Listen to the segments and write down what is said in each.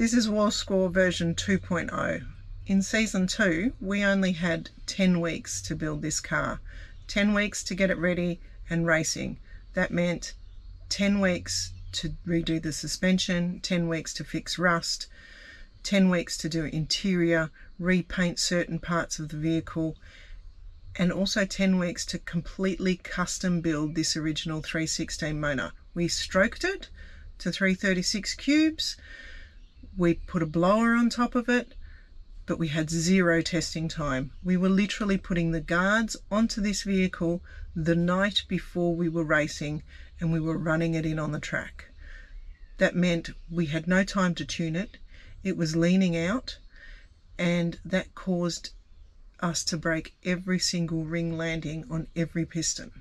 This is Warsquaw version 2.0. In season 2, we only had 10 weeks to build this car. 10 weeks to get it ready and racing. That meant 10 weeks to redo the suspension, 10 weeks to fix rust, 10 weeks to do interior, repaint certain parts of the vehicle, and also 10 weeks to completely custom build this original 316 motor. We stroked it to 336 cubes, we put a blower on top of it, but we had zero testing time. We were literally putting the guards onto this vehicle the night before we were racing, and we were running it in on the track. That meant we had no time to tune it. It was leaning out, and that caused us to break every single ring landing on every piston,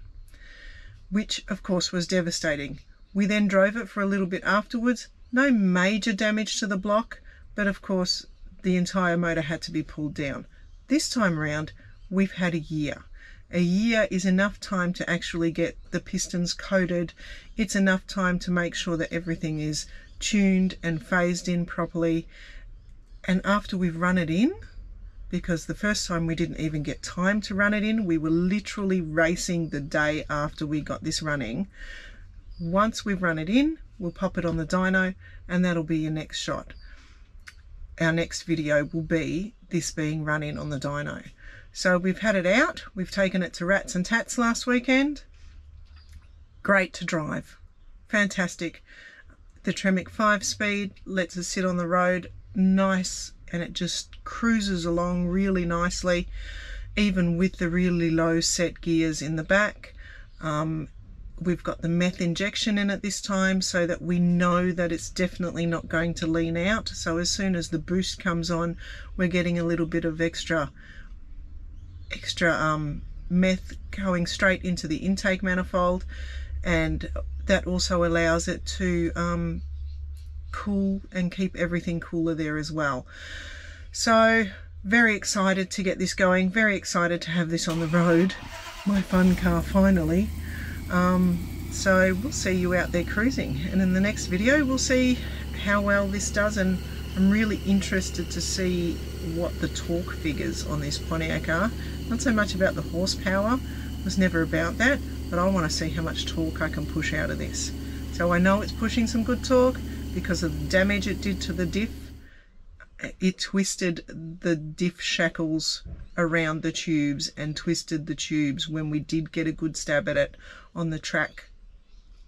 which of course was devastating. We then drove it for a little bit afterwards. No major damage to the block, but of course the entire motor had to be pulled down. This time around, we've had a year. A year is enough time to actually get the pistons coated. It's enough time to make sure that everything is tuned and phased in properly. And after we've run it in, because the first time we didn't even get time to run it in, we were literally racing the day after we got this running. Once we've run it in, we'll pop it on the dyno, and that'll be your next shot. Our next video will be this being run in on the dyno. So we've had it out, we've taken it to Rats and Tats last weekend. Great to drive, fantastic. The Tremec 5-speed lets us sit on the road, nice, and it just cruises along really nicely, even with the really low set gears in the back. We've got the meth injection in it this time, so that we know that it's definitely not going to lean out. So as soon as the boost comes on, we're getting a little bit of extra meth going straight into the intake manifold, and that also allows it to cool and keep everything cooler there as well. So very excited to get this going, very excited to have this on the road, my fun car finally. So we'll see you out there cruising, and in the next video we'll see how well this does, and I'm really interested to see what the torque figures on this Pontiac are. Not so much about the horsepower, was never about that, but I want to see how much torque I can push out of this. So I know it's pushing some good torque because of the damage it did to the diff. It twisted the diff shackles around the tubes and twisted the tubes when we did get a good stab at it on the track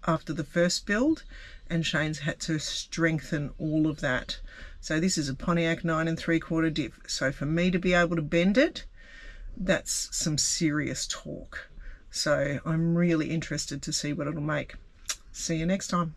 after the first build, and Shane's had to strengthen all of that. So this is a Pontiac 9 3/4 diff, so for me to be able to bend it, that's some serious torque. So I'm really interested to see what it'll make. See you next time.